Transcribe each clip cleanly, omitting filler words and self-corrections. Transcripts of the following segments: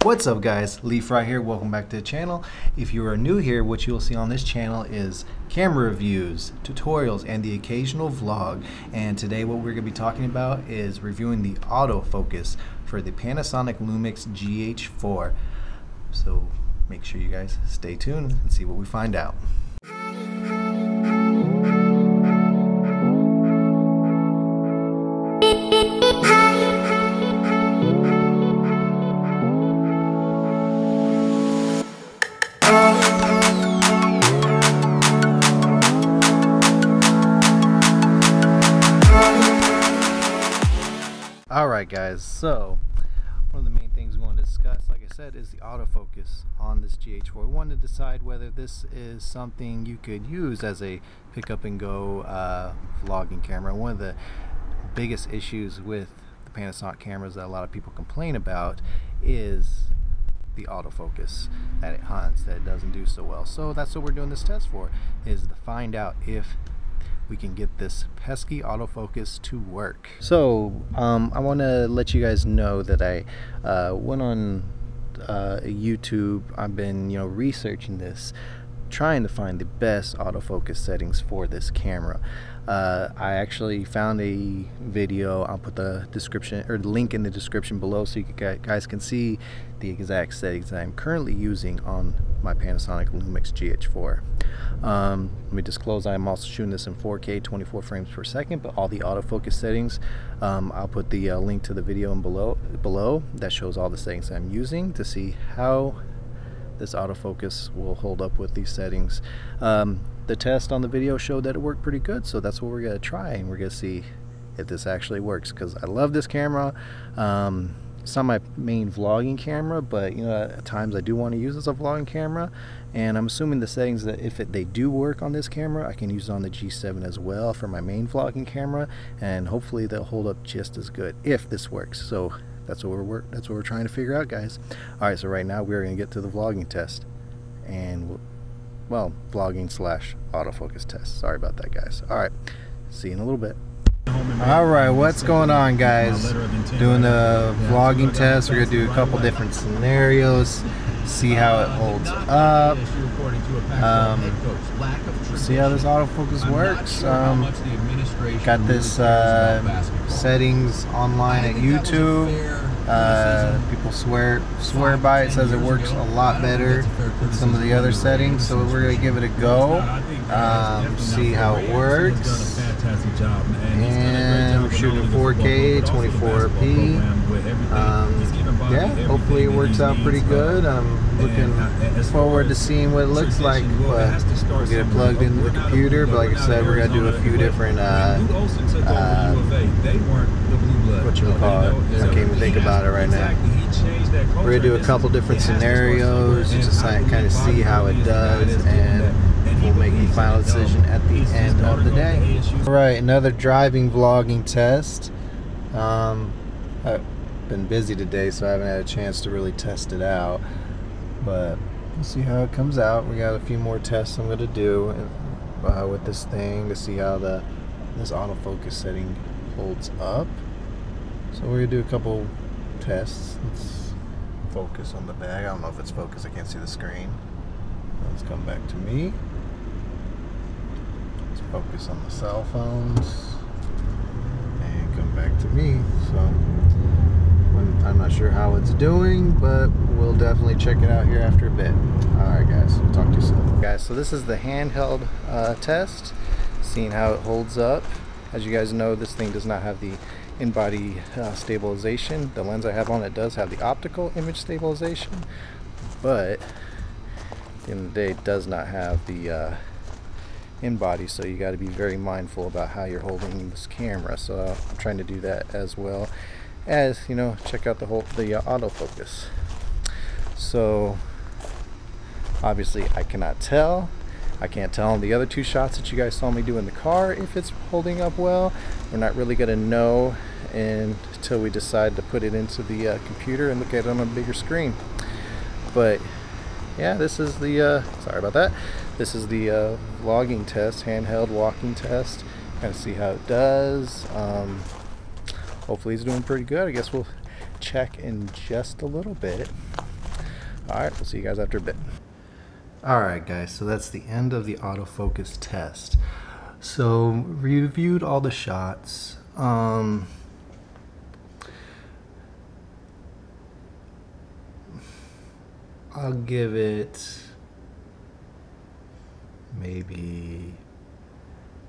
What's up guys, Leaf right here, welcome back to the channel. If you are new here, what you'll see on this channel is camera reviews, tutorials, and the occasional vlog. And today what we're going to be talking about is reviewing the autofocus for the Panasonic Lumix GH4. So make sure you guys stay tuned and see what we find out. Alright guys, so one of the main things we want to discuss, like I said, is the autofocus on this GH4. We want to decide whether this is something you could use as a pick up and go vlogging camera. One of the biggest issues with the Panasonic cameras that a lot of people complain about is the autofocus, that it hunts, that it doesn't do so well. So that's what we're doing this test for, is to find out if we can get this pesky autofocus to work. So I want to let you guys know that I went on YouTube. I've been researching this, trying to find the best autofocus settings for this camera. I actually found a video. I'll put the description or the link in the description below so you guys can see the exact settings that I'm currently using on my Panasonic Lumix GH4. Let me disclose I'm also shooting this in 4K 24 frames per second, but all the autofocus settings, I'll put the link to the video below that shows all the settings I'm using to see how this autofocus will hold up with these settings. The test on the video showed that it worked pretty good, so that's what we're going to try, and we're going to see if this actually works, because I love this camera. It's not my main vlogging camera, but at times I do want to use it as a vlogging camera, and I'm assuming the settings that if they do work on this camera, I can use it on the G7 as well for my main vlogging camera, and hopefully they'll hold up just as good if this works. So that's what we're trying to figure out, guys. All right, so right now we're going to get to the vlogging test, and well, vlogging slash autofocus test. Sorry about that, guys. All right, see you in a little bit. Alright, what's going on, guys? Doing the vlogging test. We're going to do a couple different scenarios, see how it holds up, see how this autofocus works. Got this settings online at YouTube. People swear by it, says it works a lot better than some of the other settings, so we're going to give it a go, see how it works. And we're shooting 4K 24p. Yeah, hopefully it works out pretty good. I'm looking forward to seeing what it looks like, but we'll get it plugged into the computer. But like I said, we're gonna do a few different what you call it, I can't even think about it right now. We're gonna do a couple different scenarios just to kind of see how it does, and we'll make the final decision at the end of the day. Alright, another driving vlogging test. I've been busy today, so I haven't had a chance to really test it out, but we'll see how it comes out. We got a few more tests I'm going to do with this thing to see how this autofocus setting holds up. So we're going to do a couple tests. Let's focus on the bag. I don't know if it's focused. I can't see the screen. Let's come back to me. Let's focus on the cell phones and come back to me. So I'm not sure how it's doing, but we'll definitely check it out here after a bit. Alright guys, we'll talk to you soon. Guys, so this is the handheld test, seeing how it holds up. As you guys know, this thing does not have the in-body stabilization. The lens I have on it does have the optical image stabilization, but at the end of the day, it does not have the in-body, so you got to be very mindful about how you're holding this camera. So I'm trying to do that as well as check out the autofocus. So obviously I can't tell on the other two shots that you guys saw me do in the car if it's holding up well. We're not really gonna know until we decide to put it into the computer and look at it on a bigger screen. But yeah, this is the sorry about that, this is the vlogging test, handheld walking test. Kind of see how it does. Hopefully he's doing pretty good. I guess we'll check in just a little bit. Alright, we'll see you guys after a bit. Alright guys, so that's the end of the autofocus test. So reviewed all the shots. I'll give it maybe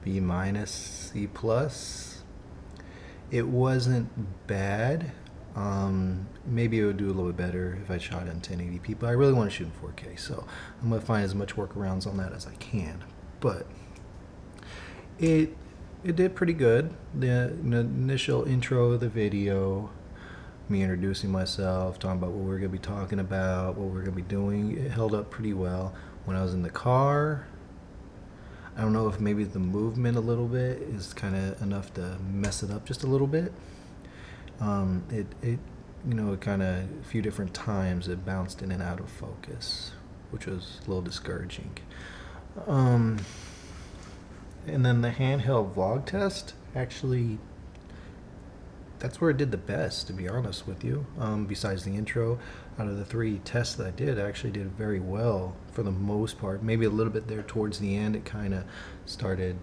B minus, C plus. It wasn't bad. Maybe it would do a little bit better if I shot in 1080p, but I really want to shoot in 4K, so I'm going to find as much workarounds on that as I can. But it did pretty good. The initial intro of the video, me introducing myself, talking about what we're going to be talking about, what we're going to be doing, it held up pretty well. When I was in the car, I don't know if maybe the movement a little bit is kind of enough to mess it up just a little bit. It kind of a few different times it bounced in and out of focus, which was a little discouraging. And then the handheld vlog test, actually, that's where it did the best, to be honest with you. Besides the intro, out of the 3 tests that I did, I actually did very well for the most part. Maybe a little bit there towards the end, it kind of started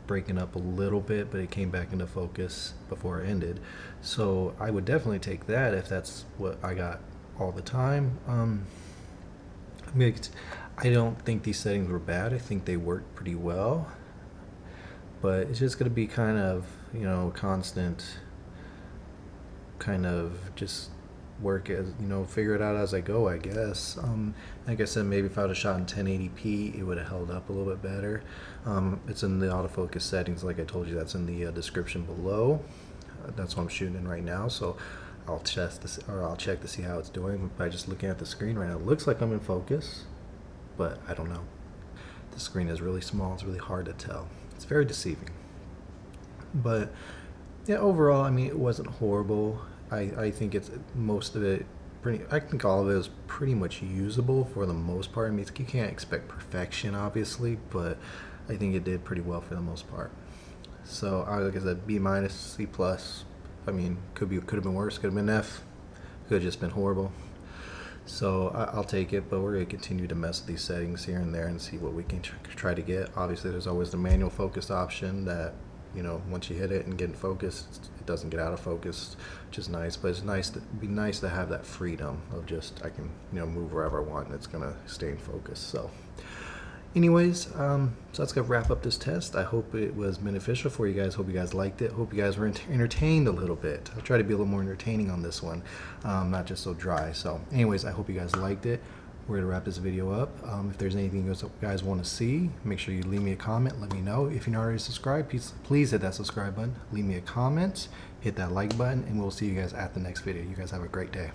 breaking up a little bit, but it came back into focus before it ended. So I would definitely take that if that's what I got all the time. I don't think these settings were bad. I think they worked pretty well, but it's just going to be kind of, constant kind of just work as, figure it out as I go, I guess. Like I said, maybe if I would have shot in 1080p, it would have held up a little bit better. It's in the autofocus settings, like I told you, that's in the description below. That's what I'm shooting in right now, so I'll check to see how it's doing by just looking at the screen right now. It looks like I'm in focus, but I don't know. The screen is really small, it's really hard to tell. It's very deceiving. But yeah, overall, I mean, it wasn't horrible. I think it's most of it I think all of it was pretty much usable for the most part. I mean, you can't expect perfection, obviously, but I think it did pretty well for the most part. So, like I said, B minus, C plus. I mean, could have been worse. Could have been F. Could have just been horrible. So I'll take it, but we're going to continue to mess with these settings here and there and see what we can try to get. Obviously, there's always the manual focus option that, once you hit it and get in focus, it doesn't get out of focus, which is nice. But it's be nice to have that freedom of just, I can, move wherever I want and it's going to stay in focus. So anyways, so that's going to wrap up this test. I hope it was beneficial for you guys. Hope you guys liked it. Hope you guys were entertained a little bit. I'll try to be a little more entertaining on this one, not just so dry. So anyways, I hope you guys liked it. We're going to wrap this video up. If there's anything else you guys want to see, make sure you leave me a comment. Let me know. If you're not already subscribed, please hit that subscribe button. Leave me a comment. Hit that like button. And we'll see you guys at the next video. You guys have a great day.